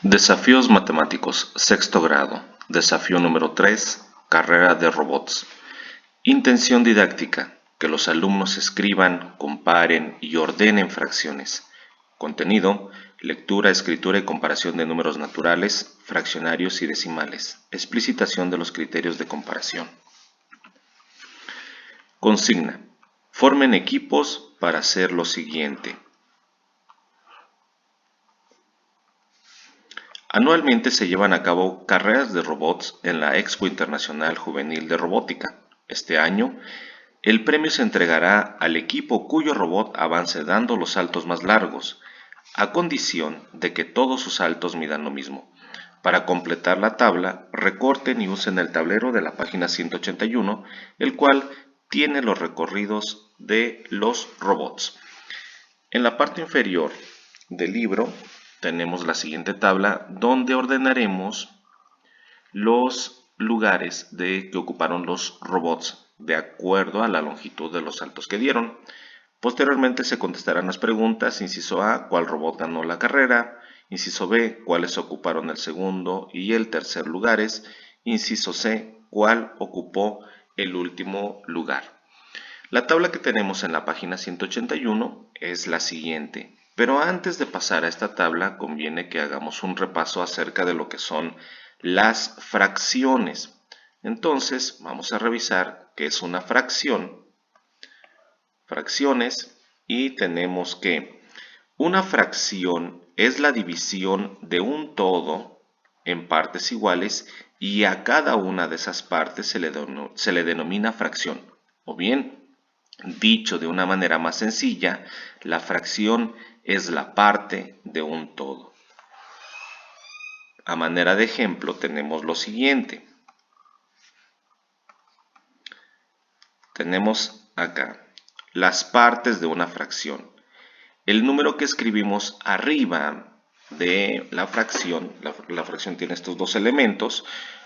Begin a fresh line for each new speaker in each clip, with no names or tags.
Desafíos matemáticos, sexto grado. Desafío número 3, carrera de robots. Intención didáctica, que los alumnos escriban, comparen y ordenen fracciones. Contenido, lectura, escritura y comparación de números naturales, fraccionarios y decimales. Explicitación de los criterios de comparación. Consigna, formen equipos para hacer lo siguiente. Anualmente se llevan a cabo carreras de robots en la Expo Internacional Juvenil de Robótica. Este año, el premio se entregará al equipo cuyo robot avance dando los saltos más largos, a condición de que todos sus saltos midan lo mismo. Para completar la tabla, recorten y usen el tablero de la página 181, el cual tiene los recorridos de los robots. En la parte inferior del libro tenemos la siguiente tabla donde ordenaremos los lugares que ocuparon los robots de acuerdo a la longitud de los saltos que dieron. Posteriormente se contestarán las preguntas: inciso A, ¿cuál robot ganó la carrera? Inciso B, ¿cuáles ocuparon el segundo y el tercer lugares? Inciso C, ¿cuál ocupó el último lugar? La tabla que tenemos en la página 181 es la siguiente, pero antes de pasar a esta tabla conviene que hagamos un repaso acerca de lo que son las fracciones. Entonces vamos a revisar qué es una fracción, fracciones, y tenemos que una fracción es la división de un todo en partes iguales y a cada una de esas partes se le denomina fracción, o bien, dicho de una manera más sencilla, la fracción es la parte de un todo. A manera de ejemplo tenemos lo siguiente. Tenemos acá las partes de una fracción. El número que escribimos arriba de la fracción tiene estos dos elementos,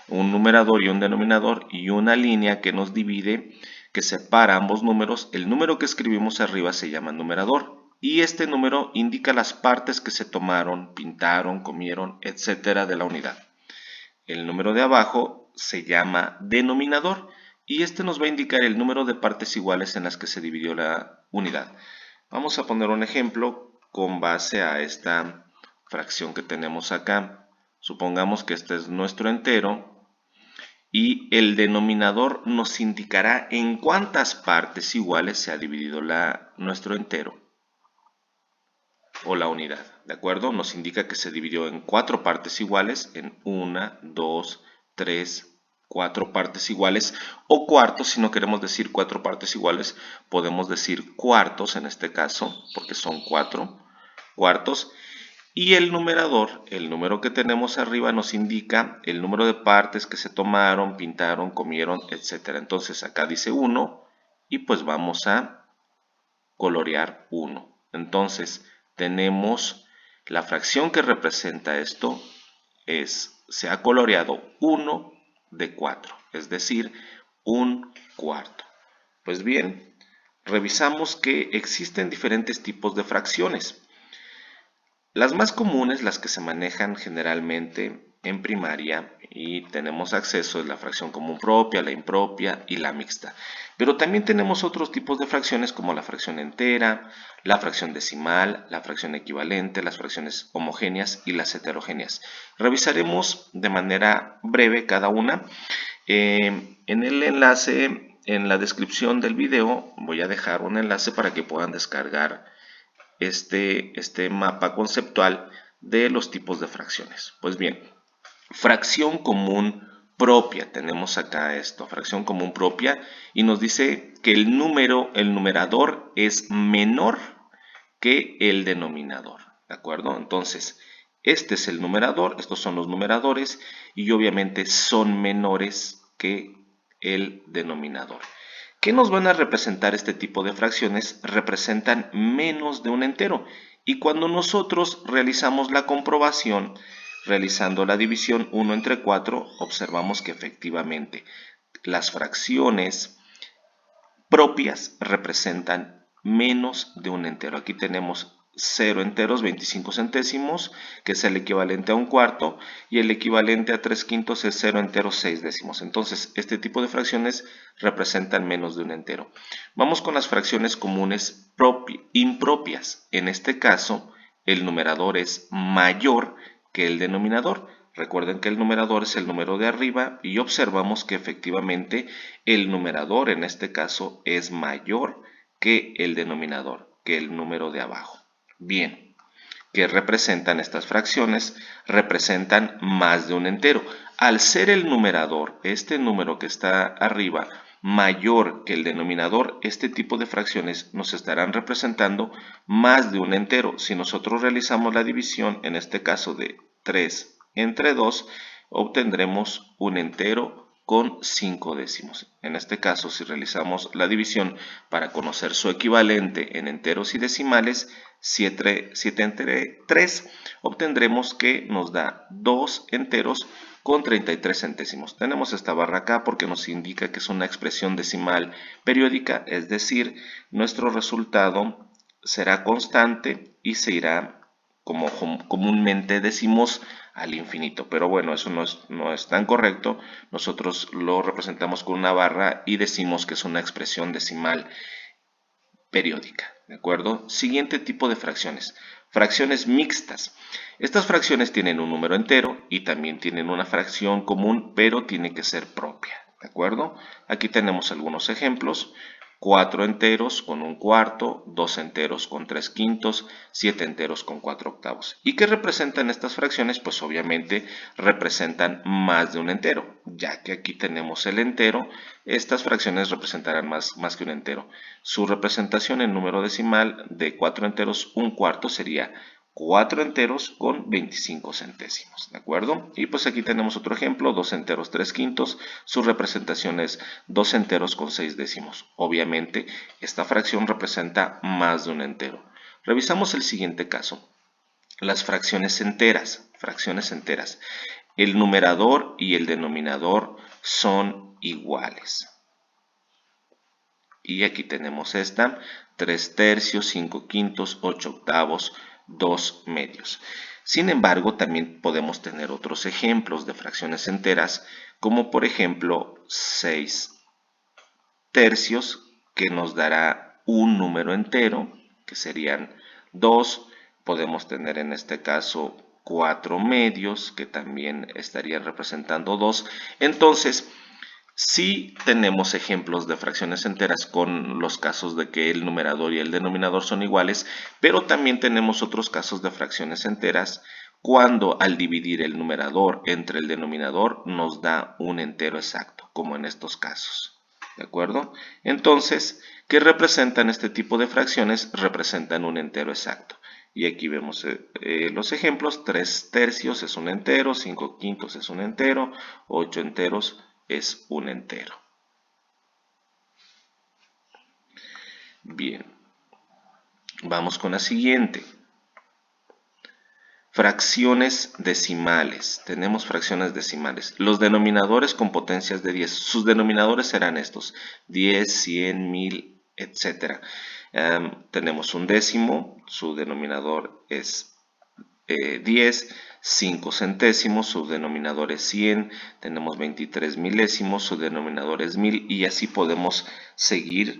un numerador y un denominador, y una línea que nos divide, que separa ambos números. El número que escribimos arriba se llama numerador y este número indica las partes que se tomaron, pintaron, comieron, etcétera de la unidad. El número de abajo se llama denominador y este nos va a indicar el número de partes iguales en las que se dividió la unidad. Vamos a poner un ejemplo con base a esta fracción que tenemos acá. Supongamos que este es nuestro entero y el denominador nos indicará en cuántas partes iguales se ha dividido nuestro entero o la unidad, ¿de acuerdo? Nos indica que se dividió en 4 partes iguales, en 1, 2, 3, 4 partes iguales, o cuartos. Si no queremos decir 4 partes iguales, podemos decir cuartos en este caso, porque son 4 cuartos. Y el numerador, el número que tenemos arriba, nos indica el número de partes que se tomaron, pintaron, comieron, etc. Entonces acá dice 1 y pues vamos a colorear 1. Entonces tenemos la fracción que representa esto, se ha coloreado 1 de 4, es decir, un cuarto. Pues bien, revisamos que existen diferentes tipos de fracciones. Las más comunes, las que se manejan generalmente en primaria y tenemos acceso, es la fracción común propia, la impropia y la mixta. Pero también tenemos otros tipos de fracciones como la fracción entera, la fracción decimal, la fracción equivalente, las fracciones homogéneas y las heterogéneas. Revisaremos de manera breve cada una. En el enlace, en la descripción del video, voy a dejar un enlace para que puedan descargar este mapa conceptual de los tipos de fracciones. Pues bien, fracción común propia, tenemos acá esto, fracción común propia, y nos dice que el numerador es menor que el denominador, ¿de acuerdo? Entonces, este es el numerador, estos son los numeradores, y obviamente son menores que el denominador. ¿Qué nos van a representar este tipo de fracciones? Representan menos de un entero. Y cuando nosotros realizamos la comprobación, realizando la división 1 entre 4, observamos que efectivamente las fracciones propias representan menos de un entero. Aquí tenemos 0 enteros 25 centésimos, que es el equivalente a un cuarto, y el equivalente a 3 quintos es 0 enteros 6 décimos. Entonces, este tipo de fracciones representan menos de un entero. Vamos con las fracciones comunes impropias. En este caso, el numerador es mayor que el denominador. Recuerden que el numerador es el número de arriba y observamos que efectivamente el numerador en este caso es mayor que el denominador, que el número de abajo. Bien, ¿qué representan estas fracciones? Representan más de un entero. Al ser el numerador, este número que está arriba, mayor que el denominador, este tipo de fracciones nos estarán representando más de un entero. Si nosotros realizamos la división, en este caso de 3 entre 2, obtendremos un entero con 5 décimos. En este caso, si realizamos la división para conocer su equivalente en enteros y decimales, 7 entre 3, obtendremos que nos da 2 enteros con 33 centésimos. Tenemos esta barra acá porque nos indica que es una expresión decimal periódica, es decir, nuestro resultado será constante y se irá, como comúnmente decimos, al infinito. Pero bueno, eso no es tan correcto. Nosotros lo representamos con una barra y decimos que es una expresión decimal periódica. ¿De acuerdo? Siguiente tipo de fracciones. Fracciones mixtas. Estas fracciones tienen un número entero y también tienen una fracción común, pero tiene que ser propia. ¿De acuerdo? Aquí tenemos algunos ejemplos. 4 enteros con un cuarto, 2 enteros con 3 quintos, 7 enteros con 4 octavos. ¿Y qué representan estas fracciones? Pues obviamente representan más de un entero, ya que aquí tenemos el entero. Estas fracciones representarán más que un entero. Su representación en número decimal de 4 enteros un cuarto sería 4 enteros con 25 centésimos, ¿de acuerdo? Y pues aquí tenemos otro ejemplo, 2 enteros 3 quintos, su representación es 2 enteros con 6 décimos. Obviamente, esta fracción representa más de un entero. Revisamos el siguiente caso, las fracciones enteras. Fracciones enteras. El numerador y el denominador son iguales. Y aquí tenemos esta, 3 tercios, 5 quintos, 8 octavos, 2 medios. Sin embargo, también podemos tener otros ejemplos de fracciones enteras, como por ejemplo 6 tercios, que nos dará un número entero, que serían 2. Podemos tener en este caso 4 medios, que también estarían representando 2. Entonces, sí tenemos ejemplos de fracciones enteras con los casos de que el numerador y el denominador son iguales, pero también tenemos otros casos de fracciones enteras cuando al dividir el numerador entre el denominador nos da un entero exacto, como en estos casos. ¿De acuerdo? Entonces, ¿qué representan este tipo de fracciones? Representan un entero exacto. Y aquí vemos los ejemplos. 3 tercios es un entero, 5 quintos es un entero, 8 enteros es un entero. Bien, vamos con la siguiente. Fracciones decimales. Tenemos fracciones decimales. Los denominadores con potencias de 10. Sus denominadores serán estos. 10, 100, 1000, etc. Tenemos un décimo. Su denominador es 10. 5 centésimos. Su denominador es 100. Tenemos 23 milésimos. Su denominador es 1000. Y así podemos seguir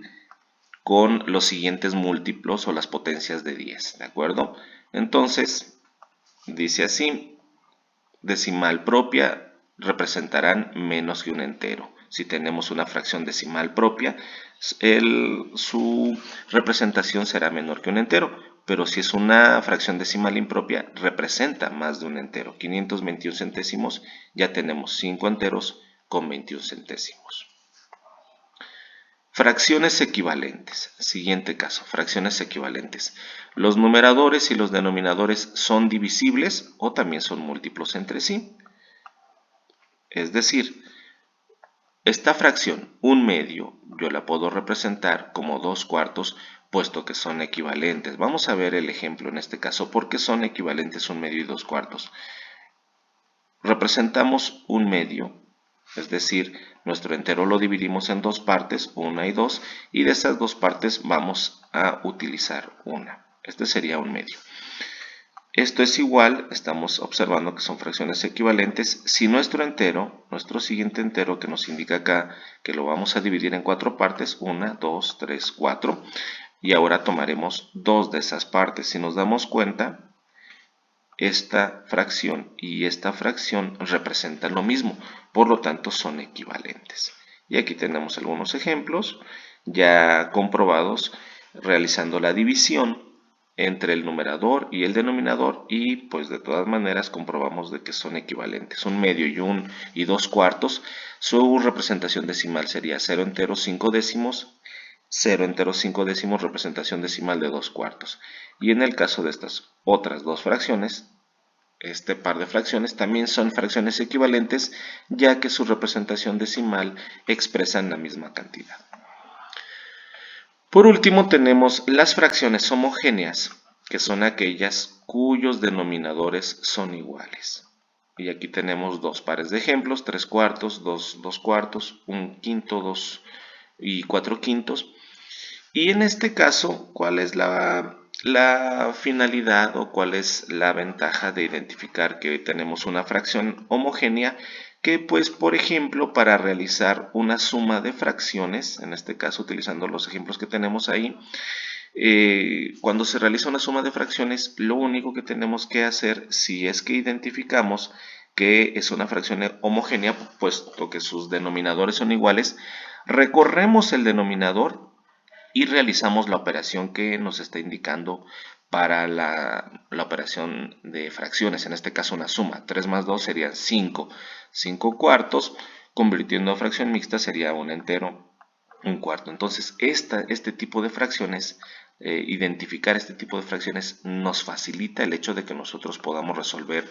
con los siguientes múltiplos o las potencias de 10. ¿De acuerdo? Entonces, dice así, decimal propia representarán menos que un entero. Si tenemos una fracción decimal propia, su representación será menor que un entero. Pero si es una fracción decimal impropia, representa más de un entero. 521 centésimos, ya tenemos 5 enteros con 21 centésimos. Fracciones equivalentes. Siguiente caso, fracciones equivalentes. Los numeradores y los denominadores son divisibles o también son múltiplos entre sí. Es decir, esta fracción, un medio, yo la puedo representar como 2 cuartos, puesto que son equivalentes. Vamos a ver el ejemplo en este caso, porque son equivalentes un medio y 2 cuartos. Representamos un medio, es decir, nuestro entero lo dividimos en dos partes, 1 y 2, y de esas dos partes vamos a utilizar una. Este sería un medio. Esto es igual, estamos observando que son fracciones equivalentes. Si nuestro entero, nuestro siguiente entero que nos indica acá que lo vamos a dividir en 4 partes, 1, 2, 3, 4, y ahora tomaremos 2 de esas partes. Si nos damos cuenta, esta fracción y esta fracción representan lo mismo, por lo tanto son equivalentes. Y aquí tenemos algunos ejemplos ya comprobados realizando la división entre el numerador y el denominador, y pues de todas maneras comprobamos de que son equivalentes. Un medio y 2 cuartos, su representación decimal sería 0 enteros 5 décimos, 0 enteros 5 décimos, representación decimal de 2 cuartos. Y en el caso de estas otras dos fracciones, este par de fracciones también son fracciones equivalentes, ya que su representación decimal expresan la misma cantidad. Por último tenemos las fracciones homogéneas, que son aquellas cuyos denominadores son iguales. Y aquí tenemos dos pares de ejemplos, 3 cuartos, 2 cuartos, 1 quinto, 2 y 4 quintos. Y en este caso, ¿cuál es la finalidad o cuál es la ventaja de identificar que tenemos una fracción homogénea? Que pues, por ejemplo, para realizar una suma de fracciones, en este caso utilizando los ejemplos que tenemos ahí, cuando se realiza una suma de fracciones, lo único que tenemos que hacer, si es que identificamos que es una fracción homogénea, puesto que sus denominadores son iguales, recorremos el denominador y realizamos la operación que nos está indicando para la operación de fracciones, en este caso una suma. 3 más 2 serían 5. 5 cuartos, convirtiendo a fracción mixta sería un entero, un cuarto. Entonces, este tipo de fracciones, identificar este tipo de fracciones nos facilita el hecho de que nosotros podamos resolver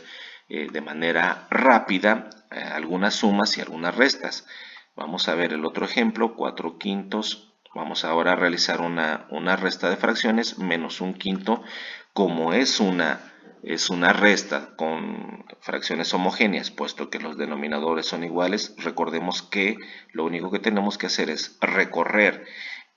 de manera rápida algunas sumas y algunas restas. Vamos a ver el otro ejemplo, 4 quintos. Vamos ahora a realizar una resta de fracciones, menos un quinto. Como es una resta con fracciones homogéneas, puesto que los denominadores son iguales, recordemos que lo único que tenemos que hacer es recorrer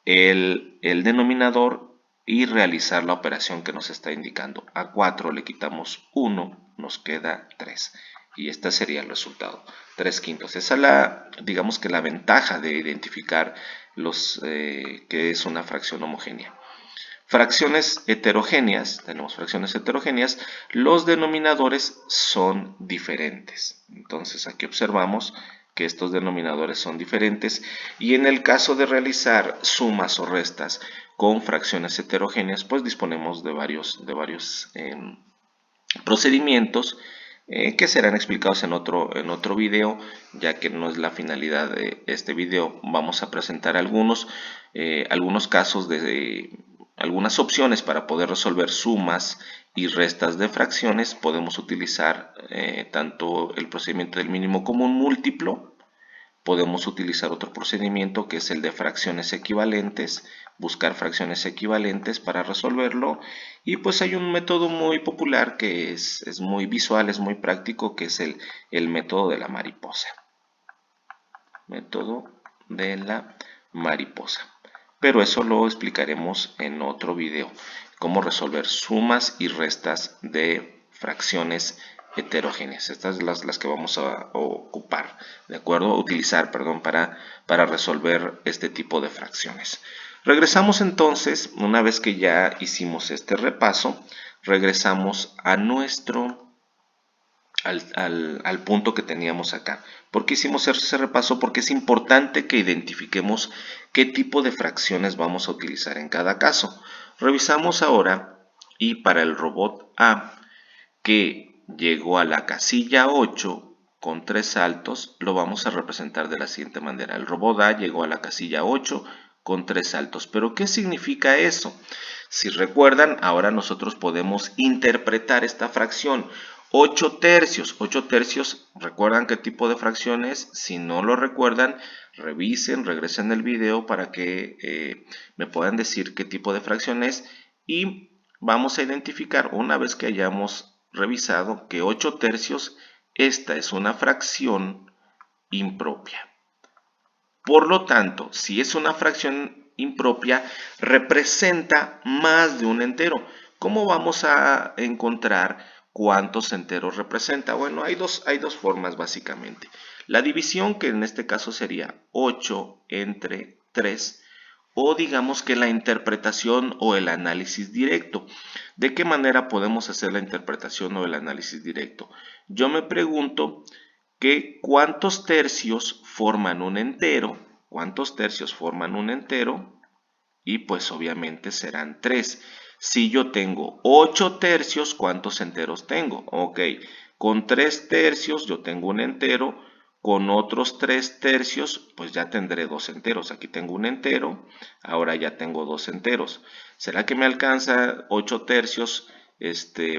el denominador y realizar la operación que nos está indicando. A 4 le quitamos 1, nos queda 3. Y este sería el resultado, 3 quintos. Esa es digamos que la ventaja de identificar que es una fracción homogénea. Fracciones heterogéneas, tenemos fracciones heterogéneas, los denominadores son diferentes. Entonces aquí observamos que estos denominadores son diferentes, y en el caso de realizar sumas o restas con fracciones heterogéneas, pues disponemos de varios procedimientos que serán explicados en otro video, ya que no es la finalidad de este video. Vamos a presentar algunos casos algunas opciones para poder resolver sumas y restas de fracciones. Podemos utilizar tanto el procedimiento del mínimo común múltiplo. Podemos utilizar otro procedimiento que es el de fracciones equivalentes, buscar fracciones equivalentes para resolverlo, y pues hay un método muy popular que es muy visual, es muy práctico, que es el método de la mariposa. Método de la mariposa. Pero eso lo explicaremos en otro video, cómo resolver sumas y restas de fracciones heterogéneas. Estas son las que vamos a ocupar, ¿de acuerdo? Utilizar, perdón, para resolver este tipo de fracciones. Regresamos entonces, una vez que ya hicimos este repaso, regresamos a al punto que teníamos acá. ¿Por qué hicimos ese repaso? Porque es importante que identifiquemos qué tipo de fracciones vamos a utilizar en cada caso. Revisamos ahora, y para el robot A, que llegó a la casilla 8 con 3 saltos, lo vamos a representar de la siguiente manera. El robot A llegó a la casilla 8 con 3 saltos. ¿Pero qué significa eso? Si recuerdan, ahora nosotros podemos interpretar esta fracción. 8 tercios. 8 tercios, ¿recuerdan qué tipo de fracción es? Si no lo recuerdan, regresen el video para que me puedan decir qué tipo de fracción es, y vamos a identificar, una vez que hayamos revisado, que 8 tercios, esta es una fracción impropia. Por lo tanto, si es una fracción impropia, representa más de un entero. ¿Cómo vamos a encontrar cuántos enteros representa? Bueno, hay dos formas básicamente. La división, que en este caso sería 8 entre 3, o digamos que la interpretación o el análisis directo. ¿De qué manera podemos hacer la interpretación o el análisis directo? Yo me pregunto que cuántos tercios forman un entero, y pues obviamente serán 3. Si yo tengo 8 tercios, ¿cuántos enteros tengo? Ok, con 3 tercios yo tengo un entero, con otros 3 tercios pues ya tendré 2 enteros. Aquí tengo un entero, ahora ya tengo 2 enteros. ¿Será que me alcanza 8 tercios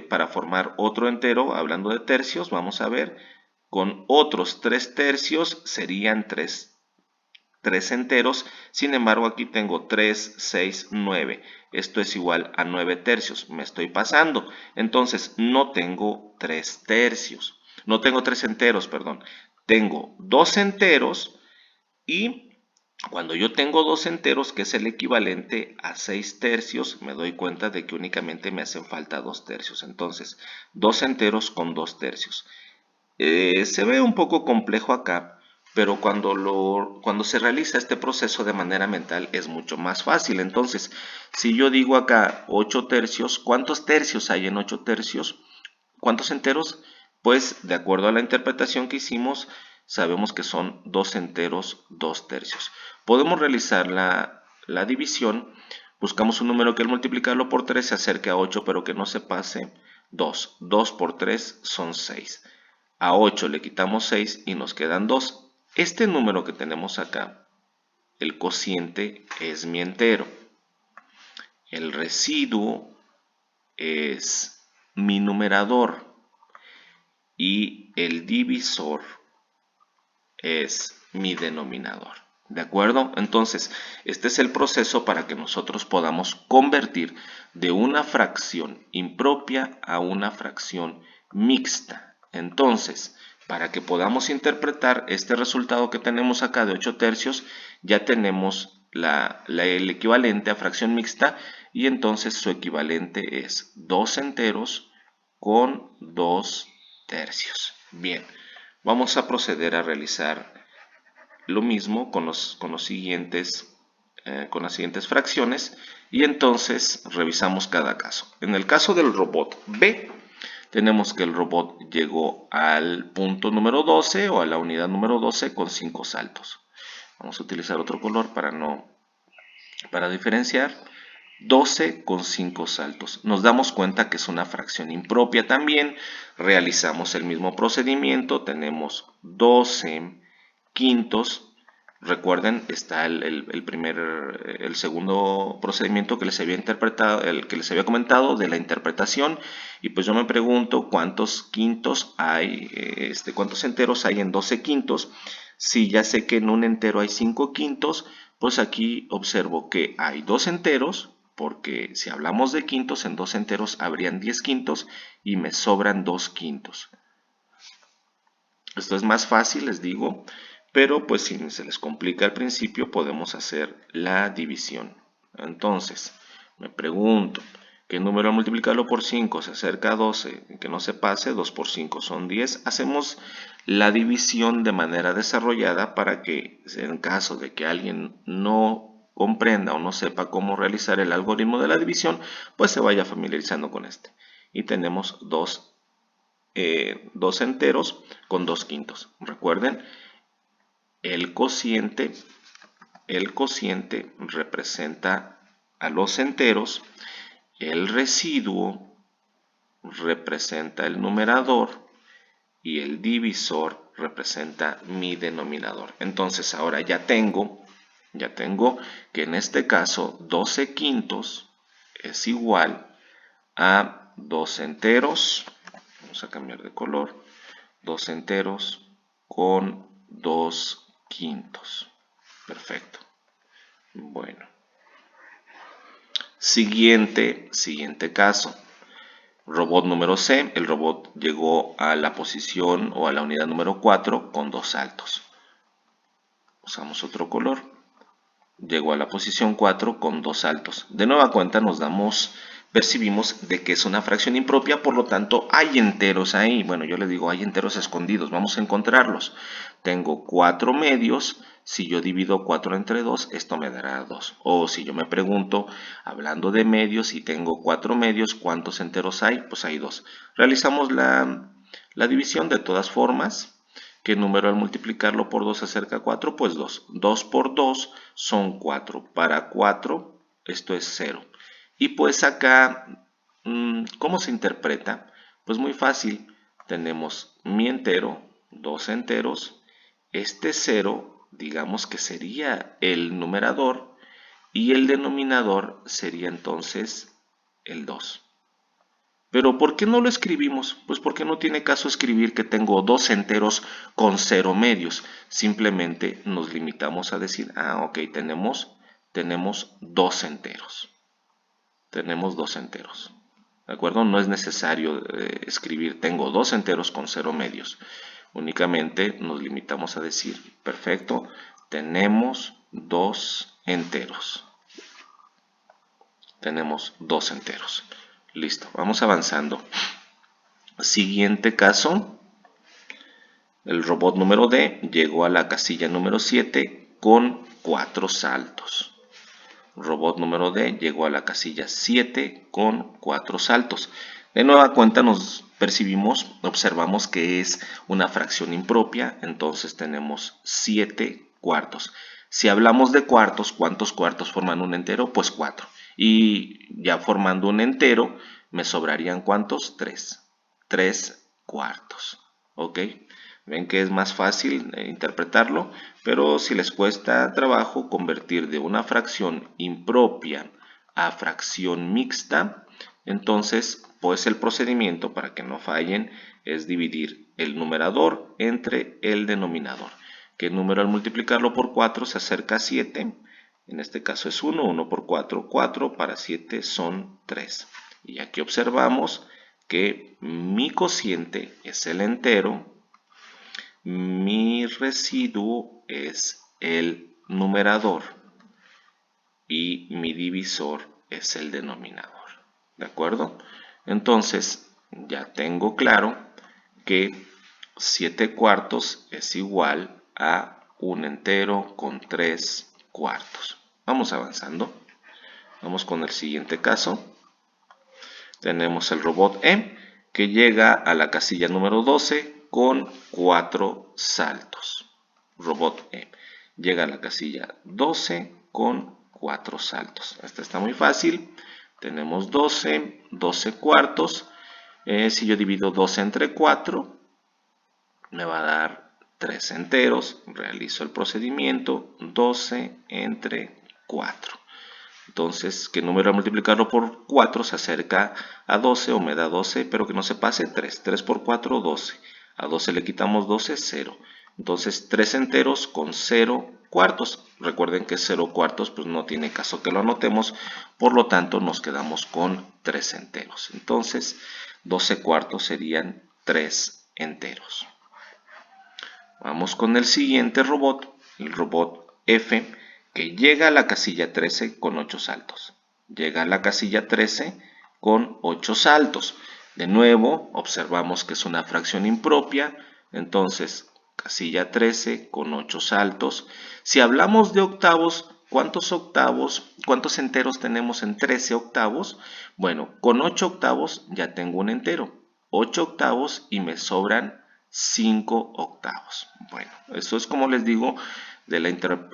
para formar otro entero? Hablando de tercios, vamos a ver, con otros 3 tercios serían 3 enteros, sin embargo aquí tengo 3, 6, 9. Esto es igual a 9 tercios, me estoy pasando. Entonces no tengo 3 tercios, no tengo 3 enteros, perdón. Tengo 2 enteros y cuando yo tengo 2 enteros, que es el equivalente a 6 tercios, me doy cuenta de que únicamente me hacen falta 2 tercios. Entonces, 2 enteros con 2 tercios. Se ve un poco complejo acá, pero cuando se realiza este proceso de manera mental es mucho más fácil. Entonces, si yo digo acá 8 tercios, ¿cuántos tercios hay en 8 tercios? ¿Cuántos enteros? Pues de acuerdo a la interpretación que hicimos, sabemos que son 2 enteros, 2 tercios. Podemos realizar la división. Buscamos un número que al multiplicarlo por 3 se acerque a 8, pero que no se pase 2. 2 por 3 son 6. A 8 le quitamos 6 y nos quedan 2. Este número que tenemos acá, el cociente, es mi entero. El residuo es mi numerador. Y el divisor es mi denominador. ¿De acuerdo? Entonces, este es el proceso para que nosotros podamos convertir de una fracción impropia a una fracción mixta. Entonces, para que podamos interpretar este resultado que tenemos acá de 8 tercios, ya tenemos el equivalente a fracción mixta y entonces su equivalente es 2 enteros con 2 tercios. Bien, vamos a proceder a realizar lo mismo con las siguientes fracciones y entonces revisamos cada caso. En el caso del robot B, tenemos que el robot llegó al punto número 12 o a la unidad número 12 con 5 saltos. Vamos a utilizar otro color para diferenciar. 12 con 5 saltos. Nos damos cuenta que es una fracción impropia también. Realizamos el mismo procedimiento. Tenemos 12 quintos. Recuerden, está el segundo procedimiento que les había interpretado, el que les había comentado de la interpretación. Y pues yo me pregunto cuántos quintos hay, cuántos enteros hay en 12 quintos. Si ya sé que en un entero hay 5 quintos, pues aquí observo que hay 2 enteros, porque si hablamos de quintos, en 2 enteros habrían 10 quintos y me sobran 2 quintos. Esto es más fácil, les digo, pero pues si se les complica al principio podemos hacer la división. Entonces, me pregunto, ¿qué número al multiplicarlo por 5 se acerca a 12? Que no se pase, 2 por 5 son 10. Hacemos la división de manera desarrollada para que en caso de que alguien no comprenda o no sepa cómo realizar el algoritmo de la división, pues se vaya familiarizando con este. Y tenemos dos enteros con 2 quintos. Recuerden, el cociente representa a los enteros, el residuo representa el numerador y el divisor representa mi denominador. Entonces ahora ya tengo que en este caso 12 quintos es igual a 2 enteros, vamos a cambiar de color, 2 enteros con 2 quintos. Perfecto. Bueno. Siguiente caso. Robot número C. El robot llegó a la posición o a la unidad número 4 con 2 saltos. Usamos otro color. Llegó a la posición 4 con 2 saltos. De nueva cuenta nos damos percibimos de que es una fracción impropia, por lo tanto hay enteros ahí. Bueno, yo le digo hay enteros escondidos, vamos a encontrarlos. Tengo 4 medios, si yo divido 4 entre 2, esto me dará 2. O si yo me pregunto, hablando de medios, si tengo 4 medios, ¿cuántos enteros hay? Pues hay 2. Realizamos la división de todas formas. ¿Qué número al multiplicarlo por 2 acerca a 4? Pues 2. 2 por 2 son 4. Para 4, esto es 0. Y pues acá, ¿cómo se interpreta? Pues muy fácil. Tenemos mi entero, 2 enteros. Este 0, digamos que sería el numerador. Y el denominador sería entonces el 2. Pero ¿por qué no lo escribimos? Pues porque no tiene caso escribir que tengo 2 enteros con 0 medios. Simplemente nos limitamos a decir, ok, tenemos 2 enteros. Tenemos 2 enteros. ¿De acuerdo? No es necesario escribir tengo 2 enteros con 0 medios. Únicamente nos limitamos a decir, perfecto, tenemos 2 enteros. Tenemos 2 enteros. Listo, vamos avanzando. Siguiente caso, el robot número D llegó a la casilla número 7 con 4 saltos. Robot número D llegó a la casilla 7 con 4 saltos. De nueva cuenta nos observamos que es una fracción impropia, entonces tenemos 7 cuartos. Si hablamos de cuartos, ¿cuántos cuartos forman un entero? Pues 4. Y ya formando un entero, me sobrarían ¿cuántos? 3. 3 cuartos. ¿Ok? Ven que es más fácil interpretarlo, pero si les cuesta trabajo convertir de una fracción impropia a fracción mixta, entonces pues el procedimiento para que no fallen es dividir el numerador entre el denominador. Que el número al multiplicarlo por 4 se acerca a 7. En este caso es 1, 1 por 4, 4, para 7 son 3. Y aquí observamos que mi cociente es el entero, mi residuo es el numerador y mi divisor es el denominador. ¿De acuerdo? Entonces ya tengo claro que 7 cuartos es igual a un entero con 3 cuartos. Vamos avanzando. Vamos con el siguiente caso. Tenemos el robot E que llega a la casilla número 12 con 4 saltos. Robot E llega a la casilla 12 con 4 saltos. Esta está muy fácil. Tenemos 12 cuartos. Si yo divido 12 entre 4, me va a dar 3 enteros. Realizo el procedimiento 12 entre 4. Entonces, ¿qué número al multiplicarlo por 4 se acerca a 12 o me da 12, pero que no se pase 3? 3 por 4, 12. A 12 le quitamos 12, 0. Entonces, 3 enteros con 0 cuartos. Recuerden que 0 cuartos pues no tiene caso que lo anotemos, por lo tanto nos quedamos con 3 enteros. Entonces, 12 cuartos serían 3 enteros. Vamos con el siguiente robot, el robot F, que llega a la casilla 13 con 8 saltos. Llega a la casilla 13 con 8 saltos. De nuevo, observamos que es una fracción impropia, entonces casilla 13 con 8 saltos. Si hablamos de octavos, cuántos enteros tenemos en 13 octavos? Bueno, con 8 octavos ya tengo un entero. 8 octavos y me sobran 5 octavos. Bueno, eso es como les digo de la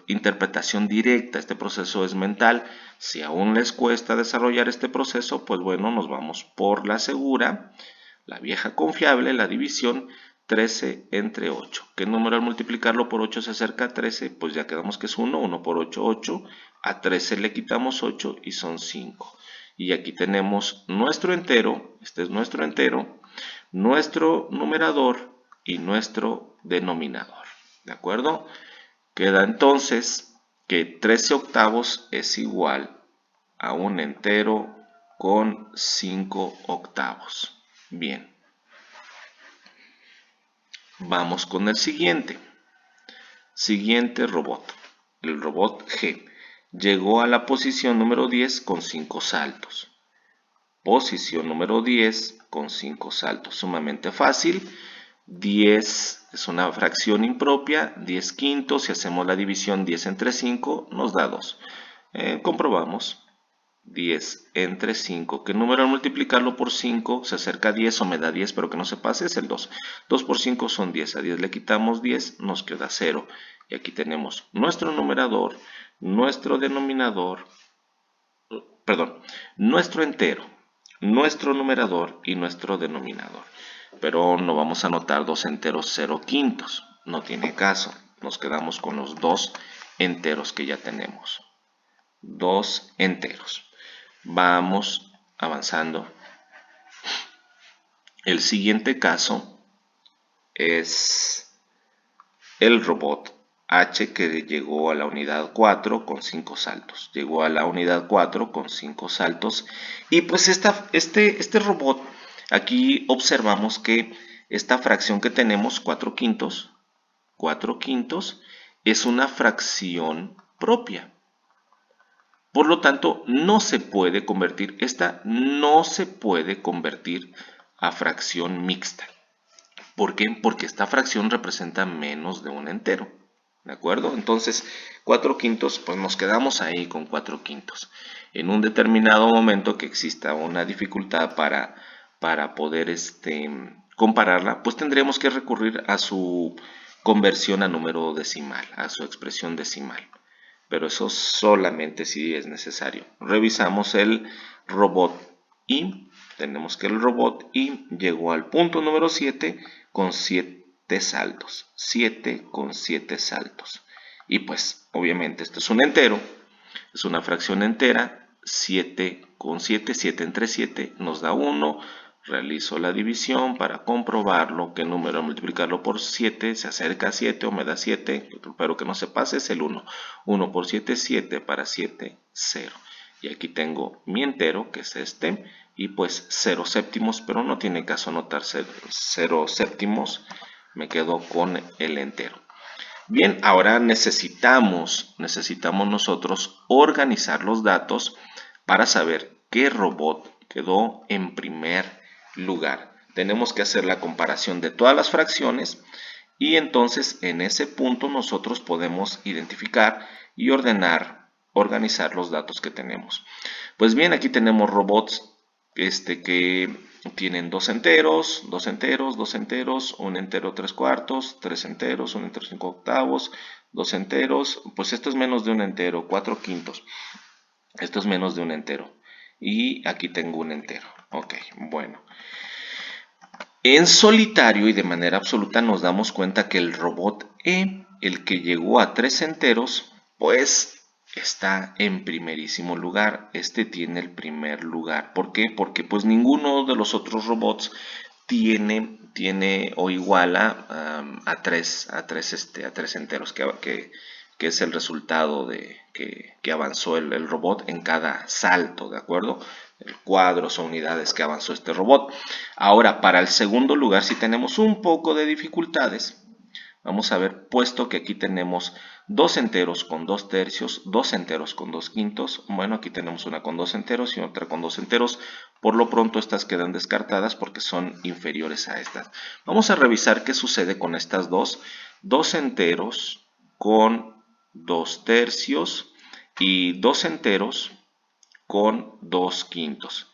interpretación directa. Este proceso es mental. Si aún les cuesta desarrollar este proceso, pues bueno, nos vamos por la segura, la vieja confiable, la división 13 entre 8. ¿Qué número al multiplicarlo por 8 se acerca a 13? Pues ya quedamos que es 1, 1 por 8, 8. A 13 le quitamos 8 y son 5. Y aquí tenemos nuestro entero, este es nuestro entero, nuestro numerador y nuestro denominador. ¿De acuerdo? Queda entonces que 13 octavos es igual a un entero con 5 octavos. Bien. Vamos con el siguiente. Siguiente robot. El robot G llegó a la posición número 10 con 5 saltos. Posición número 10 con 5 saltos. Sumamente fácil. 10 es una fracción impropia. 10 quintos. Si hacemos la división 10 entre 5 nos da 2. Comprobamos. 10 entre 5. ¿Qué número al multiplicarlo por 5 se acerca a 10 o me da 10 pero que no se pase? Es el 2. 2 por 5 son 10. A 10 le quitamos 10, nos queda 0. Y aquí tenemos nuestro numerador, nuestro denominador, perdón, nuestro entero, nuestro numerador y nuestro denominador. Pero no vamos a anotar dos enteros 0 quintos. No tiene caso. Nos quedamos con los dos enteros que ya tenemos. Dos enteros. Vamos avanzando. El siguiente caso es el robot H que llegó a la unidad 4 con 5 saltos. Llegó a la unidad 4 con 5 saltos. Y pues este robot, aquí observamos que esta fracción que tenemos, 4 quintos, es una fracción propia. Por lo tanto, no se puede convertir, esta no se puede convertir a fracción mixta. ¿Por qué? Porque esta fracción representa menos de un entero. ¿De acuerdo? Entonces, 4 quintos, pues nos quedamos ahí con 4 quintos. En un determinado momento que exista una dificultad para poder compararla, pues tendremos que recurrir a su conversión a número decimal, a su expresión decimal. Pero eso solamente si es necesario. Revisamos el robot y tenemos que el robot y llegó al punto número 7 con 7 saltos. 7 con 7 saltos. Y pues obviamente esto es un entero, es una fracción entera. 7 con 7, 7 entre 7 nos da 1. Realizo la división para comprobarlo. ¿Qué número al multiplicarlo por 7 se acerca a 7 o me da 7? Pero que no se pase es el 1. 1 por 7, 7 para 7, 0. Y aquí tengo mi entero, que es este, y pues 0 séptimos, pero no tiene caso anotar 0 séptimos. Me quedo con el entero. Bien, ahora necesitamos nosotros organizar los datos para saber qué robot quedó en primer lugar. Tenemos que hacer la comparación de todas las fracciones y entonces en ese punto nosotros podemos identificar y organizar los datos que tenemos. Pues bien, aquí tenemos robots que tienen dos enteros, un entero 3/4, 3 enteros, un entero 5/8, dos enteros, pues esto es menos de un entero, 4 quintos. Esto es menos de un entero. Y aquí tengo un entero. Ok, bueno. En solitario y de manera absoluta nos damos cuenta que el robot E, el que llegó a 3 enteros, pues está en primerísimo lugar. Este tiene el primer lugar. ¿Por qué? Porque pues ninguno de los otros robots tiene o iguala a 3 enteros, que es el resultado de que avanzó el robot en cada salto, ¿de acuerdo? El cuadros o unidades que avanzó este robot. Ahora, para el segundo lugar, si tenemos un poco de dificultades, vamos a ver, puesto que aquí tenemos dos enteros con 2 tercios, dos enteros con 2 quintos. Bueno, aquí tenemos una con 2 enteros y otra con 2 enteros. Por lo pronto estas quedan descartadas porque son inferiores a estas. Vamos a revisar qué sucede con estas dos. 2 enteros con 2 tercios y 2 enteros con 2 quintos.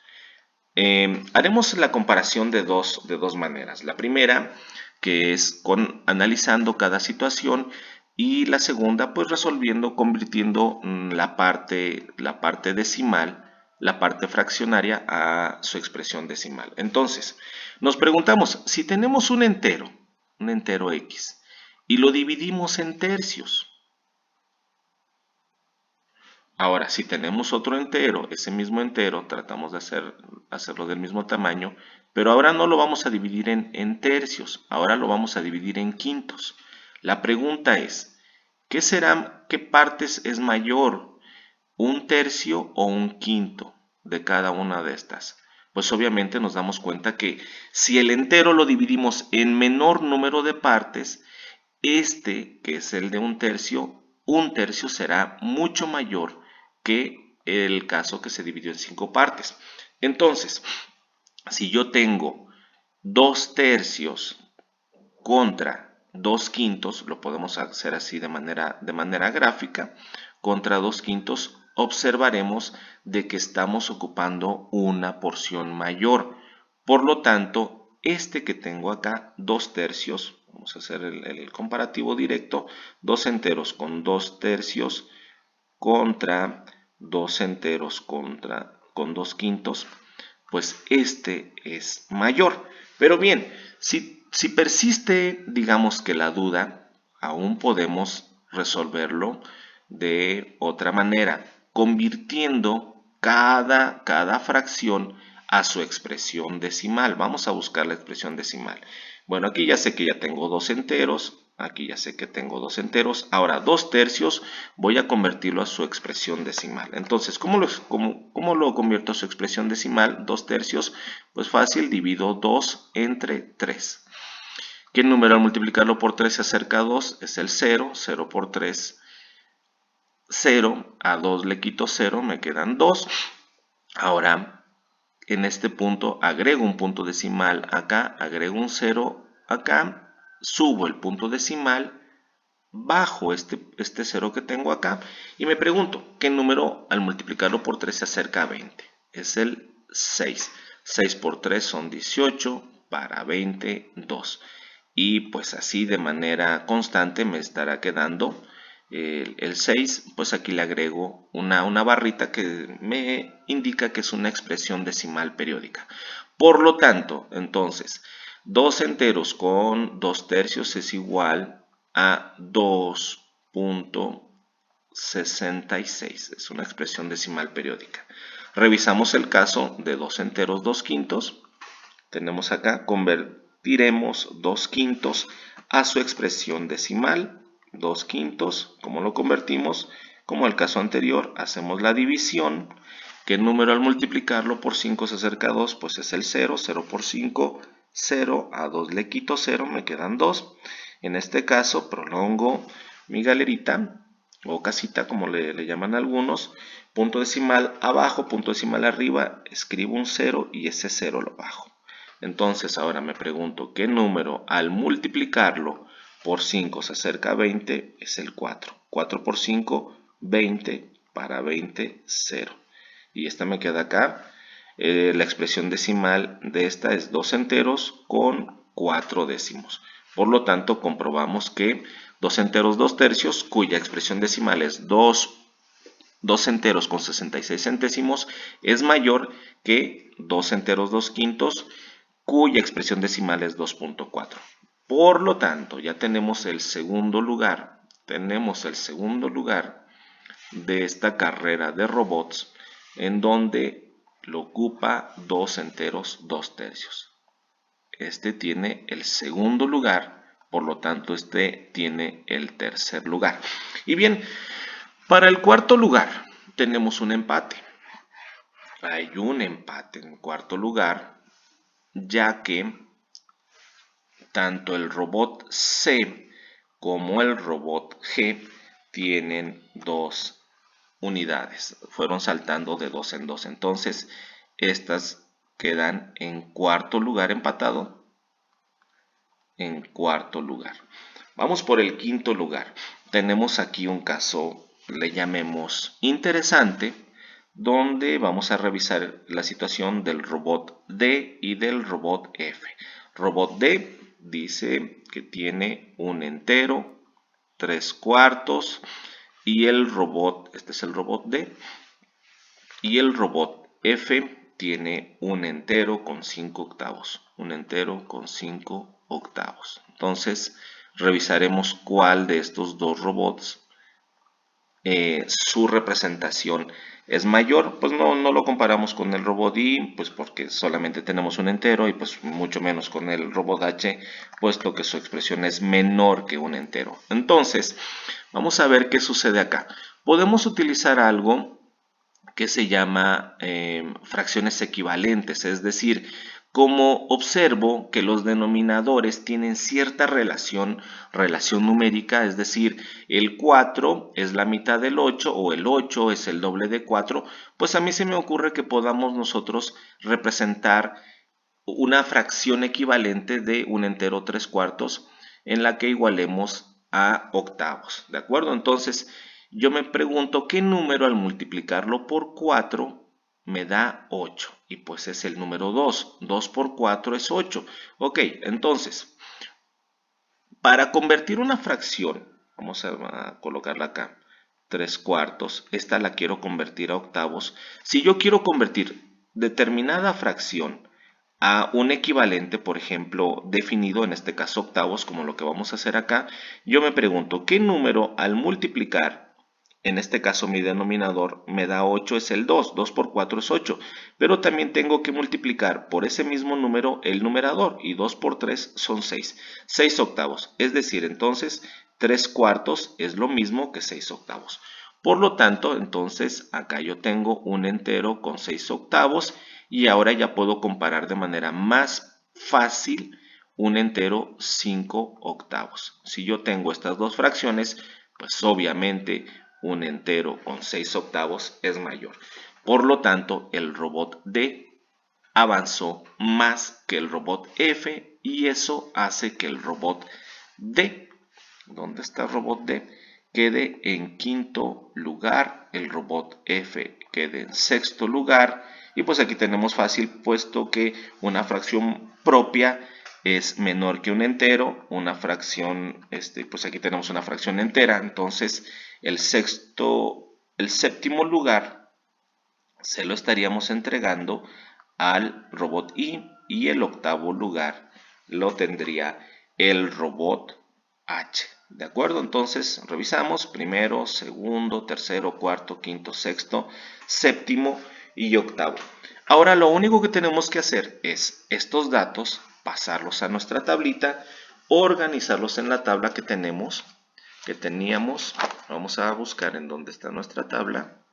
Haremos la comparación de dos maneras. La primera, que es analizando cada situación, y la segunda, pues resolviendo, convirtiendo la parte decimal, la parte fraccionaria a su expresión decimal. Entonces, nos preguntamos, si tenemos un entero X, y lo dividimos en tercios. Ahora, si tenemos otro entero, ese mismo entero, tratamos de hacerlo del mismo tamaño, pero ahora no lo vamos a dividir en tercios, ahora lo vamos a dividir en quintos. La pregunta es, ¿qué partes es mayor? ¿Un tercio o un quinto de cada una de estas? Pues obviamente nos damos cuenta que si el entero lo dividimos en menor número de partes, que es el de un tercio será mucho mayor que el caso que se dividió en 5 partes. Entonces, si yo tengo 2 tercios contra 2 quintos, lo podemos hacer así de manera gráfica, contra 2 quintos, observaremos de que estamos ocupando una porción mayor. Por lo tanto, este que tengo acá, 2 tercios, vamos a hacer el comparativo directo, 2 enteros con 2 tercios contra 2 enteros con 2 quintos, pues este es mayor. Pero bien, si persiste, digamos que la duda, aún podemos resolverlo de otra manera, convirtiendo cada fracción a su expresión decimal. Vamos a buscar la expresión decimal. Bueno, aquí ya sé que ya tengo 2 enteros. Aquí ya sé que tengo 2 enteros. Ahora, 2 tercios voy a convertirlo a su expresión decimal. Entonces, ¿cómo lo convierto a su expresión decimal? 2 tercios, pues fácil, divido 2 entre 3. ¿Qué número al multiplicarlo por 3 se acerca a 2? Es el 0. 0 por 3, 0. A 2 le quito 0, me quedan 2. Ahora, en este punto agrego un punto decimal acá, agrego un 0 acá, subo el punto decimal, bajo este 0 que tengo acá y me pregunto, ¿qué número al multiplicarlo por 3 se acerca a 20? Es el 6. 6 por 3 son 18, para 20, 2. Y pues así de manera constante me estará quedando el 6, pues aquí le agrego una barrita que me indica que es una expresión decimal periódica. Por lo tanto, entonces, 2 enteros con 2 tercios es igual a 2.66. Es una expresión decimal periódica. Revisamos el caso de 2 enteros 2 quintos. Tenemos acá, convertiremos 2 quintos a su expresión decimal. 2 quintos, ¿cómo lo convertimos? Como el caso anterior, hacemos la división. ¿Qué número al multiplicarlo por 5 se acerca a 2? Pues es el 0. 0 por 5, 0. A 2 le quito 0, me quedan 2. En este caso, prolongo mi galerita o casita, como le llaman algunos. Punto decimal abajo, punto decimal arriba, escribo un 0 y ese 0 lo bajo. Entonces ahora me pregunto, ¿qué número al multiplicarlo por 5 se acerca a 20? Es el 4. 4 por 5, 20. Para 20, 0. Y esta me queda acá. La expresión decimal de esta es 2 enteros con 4 décimos. Por lo tanto, comprobamos que 2 enteros 2 tercios, cuya expresión decimal es 2 enteros con 66 centésimos, es mayor que 2 enteros 2 quintos, cuya expresión decimal es 2.4. Por lo tanto, ya tenemos el segundo lugar. Tenemos el segundo lugar de esta carrera de robots en donde lo ocupa 2 enteros 2 tercios. Este tiene el segundo lugar, por lo tanto este tiene el tercer lugar. Y bien, para el cuarto lugar tenemos un empate. Hay un empate en cuarto lugar, ya que tanto el robot C como el robot G tienen 2 unidades. Fueron saltando de 2 en 2. Entonces, estas quedan en cuarto lugar empatado. En cuarto lugar. Vamos por el quinto lugar. Tenemos aquí un caso, le llamemos interesante, donde vamos a revisar la situación del robot D y del robot F. Robot D dice que tiene un entero, 3 cuartos, y el robot, este es el robot D, y el robot F tiene un entero con 5 octavos. Un entero con 5 octavos. Entonces, revisaremos cuál de estos dos robots su representación es mayor. Pues no lo comparamos con el robot I, pues porque solamente tenemos un entero, y pues mucho menos con el robot H, puesto que su expresión es menor que un entero. Entonces, vamos a ver qué sucede acá. Podemos utilizar algo que se llama fracciones equivalentes, es decir, como observo que los denominadores tienen cierta relación numérica, es decir, el 4 es la mitad del 8 o el 8 es el doble de 4, pues a mí se me ocurre que podamos nosotros representar una fracción equivalente de un entero 3/4 en la que igualemos a octavos, ¿de acuerdo? Entonces, yo me pregunto qué número al multiplicarlo por 4 me da 8, y pues es el número 2. 2 por 4 es 8. Ok, entonces, para convertir una fracción, vamos a colocarla acá, 3/4, esta la quiero convertir a octavos. Si yo quiero convertir determinada fracción a un equivalente, por ejemplo, definido, en este caso octavos, como lo que vamos a hacer acá, yo me pregunto, ¿qué número al multiplicar, en este caso mi denominador me da 8, es el 2, 2 por 4 es 8, pero también tengo que multiplicar por ese mismo número el numerador, y 2 por 3 son 6, 6 octavos, es decir, entonces 3/4 es lo mismo que 6 octavos. Por lo tanto, entonces acá yo tengo un entero con 6 octavos, y ahora ya puedo comparar de manera más fácil un entero 5 octavos. Si yo tengo estas dos fracciones, pues obviamente un entero con 6 octavos es mayor. Por lo tanto, el robot D avanzó más que el robot F, y eso hace que el robot D, ¿dónde está el robot D?, quede en quinto lugar, el robot F quede en sexto lugar, y pues aquí tenemos fácil, puesto que una fracción propia es menor que un entero, una fracción, pues aquí tenemos una fracción entera, entonces el séptimo lugar se lo estaríamos entregando al robot I, y el octavo lugar lo tendría el robot H. ¿De acuerdo? Entonces revisamos primero, segundo, tercero, cuarto, quinto, sexto, séptimo y octavo. Ahora lo único que tenemos que hacer es estos datos pasarlos a nuestra tablita, organizarlos en la tabla que teníamos. Vamos a buscar en dónde está nuestra tabla.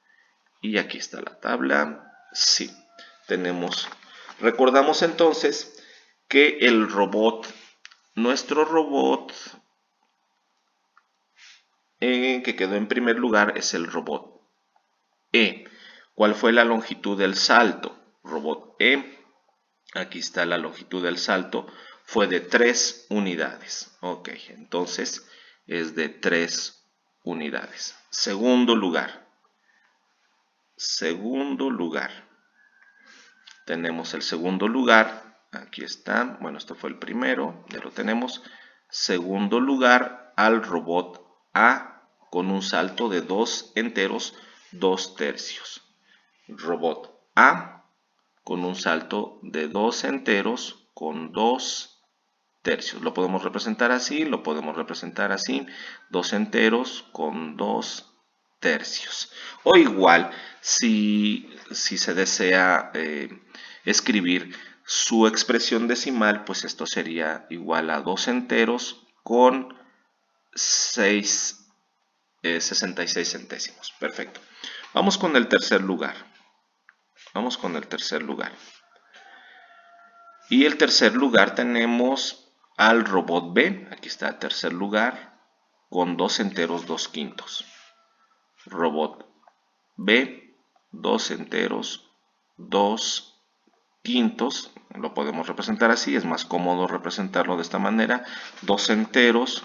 Y aquí está la tabla. Sí, recordamos entonces que el robot, nuestro robot que quedó en primer lugar es el robot E. ¿Cuál fue la longitud del salto? Robot E, aquí está la longitud del salto, fue de 3 unidades. Ok, entonces es de 3 unidades. Segundo lugar. Tenemos el segundo lugar, aquí está, bueno, esto fue el primero, ya lo tenemos. Segundo lugar al robot A con un salto de 2 enteros, 2 tercios. Robot A con un salto de 2 enteros con 2 tercios. Lo podemos representar así, lo podemos representar así, 2 enteros con 2 tercios. O igual, si se desea escribir su expresión decimal, pues esto sería igual a 2 enteros con 66 centésimos. Perfecto. Vamos con el tercer lugar. Y el tercer lugar tenemos al robot B. Aquí está el tercer lugar con 2 enteros, 2 quintos. Robot B, 2 enteros, 2 quintos. Lo podemos representar así, es más cómodo representarlo de esta manera. 2 enteros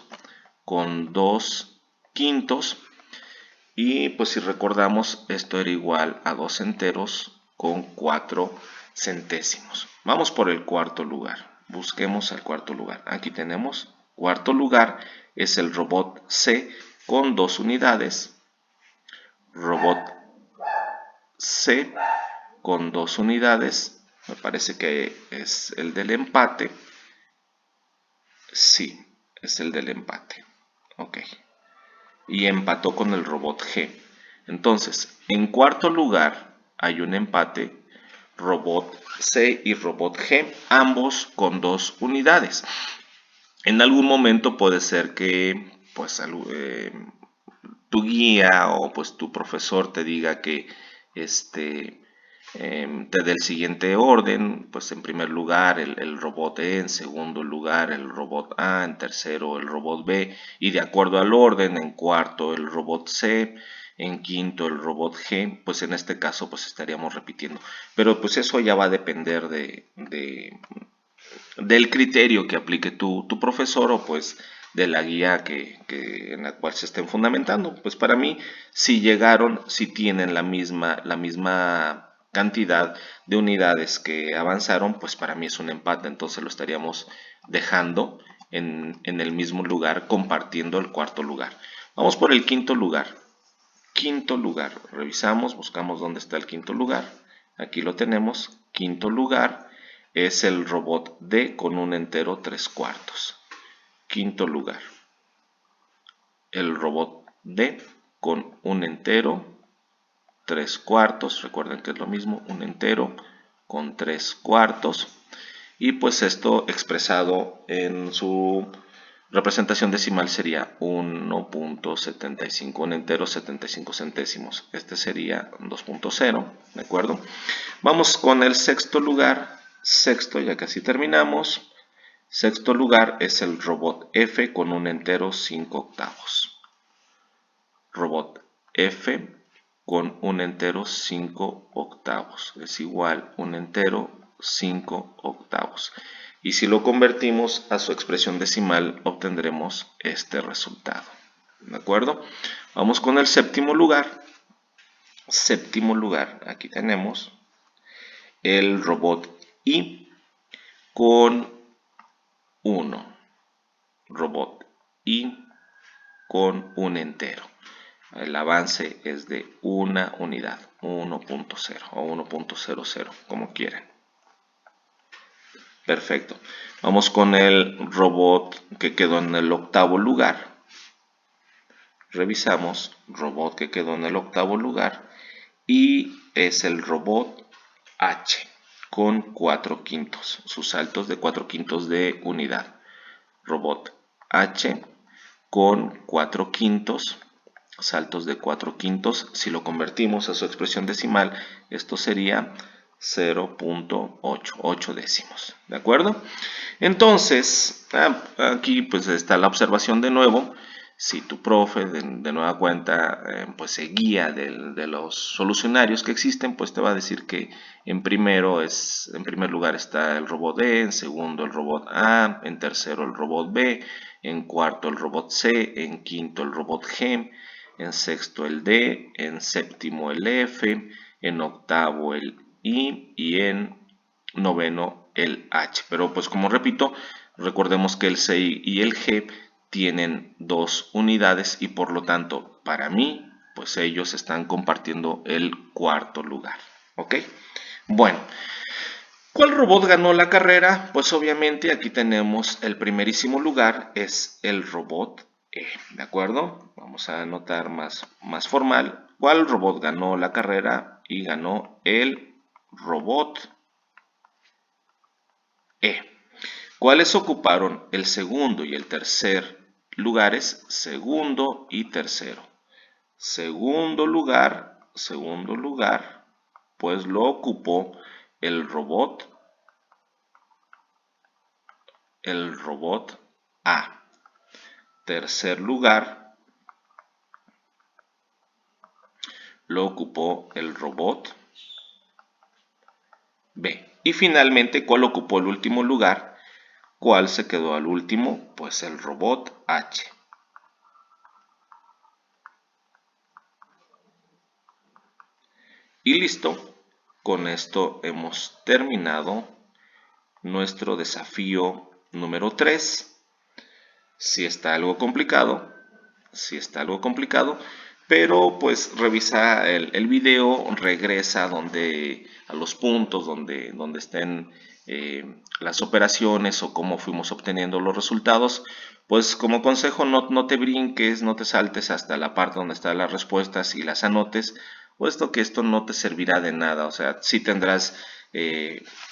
con 2 quintos. Y pues si recordamos, esto era igual a 2 enteros con 4 centésimos. Vamos por el cuarto lugar. Busquemos el cuarto lugar. Aquí tenemos cuarto lugar, es el robot C con 2 unidades. Robot C con 2 unidades. Me parece que es el del empate. Sí, es el del empate. Ok. Y empató con el robot G. Entonces, en cuarto lugar hay un empate, robot C y robot G, ambos con 2 unidades. En algún momento puede ser que pues tu guía o pues tu profesor te diga que te dé el siguiente orden, pues en primer lugar el robot E, en segundo lugar el robot A, en tercero el robot B, y de acuerdo al orden, en cuarto el robot C, en quinto el robot G, pues en este caso pues estaríamos repitiendo. Pero pues eso ya va a depender del criterio que aplique tu profesor o pues de la guía en la cual se estén fundamentando. Pues para mí, si llegaron, si tienen la misma cantidad de unidades que avanzaron, pues para mí es un empate, entonces lo estaríamos dejando en el mismo lugar, compartiendo el cuarto lugar. Vamos por el quinto lugar. Quinto lugar, revisamos, buscamos dónde está el quinto lugar. Aquí lo tenemos, quinto lugar es el robot D con un entero 3/4. Quinto lugar, el robot D con un entero 3/4. Recuerden que es lo mismo, un entero con 3/4. Y pues esto expresado en su representación decimal sería 1.75, un entero 75 centésimos. Este sería 2.0, ¿de acuerdo? Vamos con el sexto lugar. Sexto, ya casi terminamos. Sexto lugar es el robot F con un entero 5/8. Robot F con un entero 5/8 es igual un entero 5/8. Y si lo convertimos a su expresión decimal, obtendremos este resultado. ¿De acuerdo? Vamos con el séptimo lugar. Séptimo lugar, aquí tenemos el robot I con 1. Robot I con un entero. El avance es de una unidad, 1.0 o 1.00, como quieran. Perfecto. Vamos con el robot que quedó en el octavo lugar. Revisamos, robot que quedó en el octavo lugar y es el robot H con 4/5, sus saltos de 4/5 de unidad. Robot H con 4/5, saltos de 4/5. Si lo convertimos a su expresión decimal, esto sería 0.8 décimos. ¿De acuerdo? Entonces, aquí pues está la observación de nuevo. Si tu profe de nueva cuenta pues se guía de los solucionarios que existen, pues te va a decir que en primer lugar está el robot D, en segundo el robot A, en tercero el robot B, en cuarto el robot C, en quinto el robot G, en sexto el D, en séptimo el F, en octavo el I y en noveno el H. Pero pues como repito, recordemos que el C y el G tienen 2 unidades y por lo tanto para mí pues ellos están compartiendo el cuarto lugar. ¿Ok? Bueno, ¿cuál robot ganó la carrera? Pues obviamente aquí tenemos el primerísimo lugar, es el robot E, ¿de acuerdo? Vamos a anotar más formal. ¿Cuál robot ganó la carrera? Y ganó el robot E. ¿Cuáles ocuparon el segundo y el tercer lugares? Segundo y tercero. Segundo lugar, pues lo ocupó el robot A. Tercer lugar lo ocupó el robot B. Y finalmente, ¿cuál ocupó el último lugar? ¿Cuál se quedó al último? Pues el robot H. Y listo, con esto hemos terminado nuestro desafío número 3. Si está algo complicado, pero pues revisa el video, regresa a los puntos donde estén las operaciones o cómo fuimos obteniendo los resultados. Pues como consejo, no te brinques, no te saltes hasta la parte donde están las respuestas y las anotes, puesto que esto no te servirá de nada. O sea, sí tendrás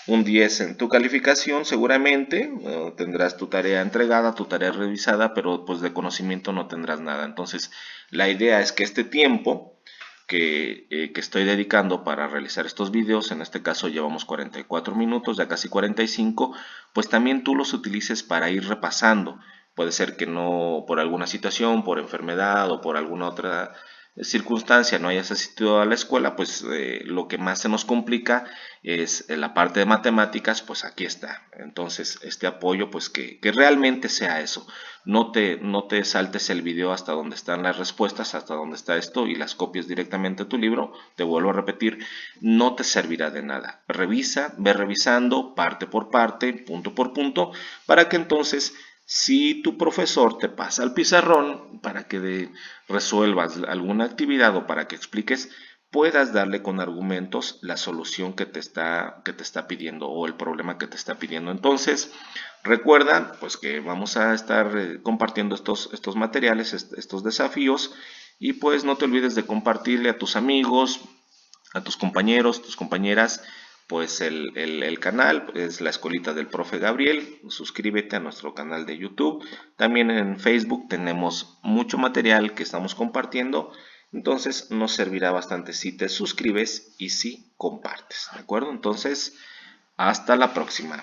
un 10 en tu calificación seguramente, tendrás tu tarea entregada, tu tarea revisada, pero pues de conocimiento no tendrás nada. Entonces la idea es que este tiempo que estoy dedicando para realizar estos videos, en este caso llevamos 44 minutos, ya casi 45, pues también tú los utilices para ir repasando. Puede ser que no, por alguna situación, por enfermedad o por alguna otra circunstancia no hayas asistido a la escuela, pues lo que más se nos complica es la parte de matemáticas, pues aquí está. Entonces, este apoyo, pues que realmente sea eso. No te saltes el video hasta donde están las respuestas, hasta donde está esto y las copies directamente a tu libro. Te vuelvo a repetir, no te servirá de nada. Revisa, ve revisando parte por parte, punto por punto, para que entonces si tu profesor te pasa al pizarrón para que resuelvas alguna actividad o para que expliques, puedas darle con argumentos la solución que te está pidiendo o el problema que te está pidiendo. Entonces, recuerda pues que vamos a estar compartiendo estos materiales, estos desafíos, y pues no te olvides de compartirle a tus amigos, a tus compañeros, tus compañeras, pues el canal es la Escuelita del Profe Gabriel. Suscríbete a nuestro canal de YouTube. También en Facebook tenemos mucho material que estamos compartiendo. Entonces nos servirá bastante si te suscribes y si compartes. ¿De acuerdo? Entonces, hasta la próxima.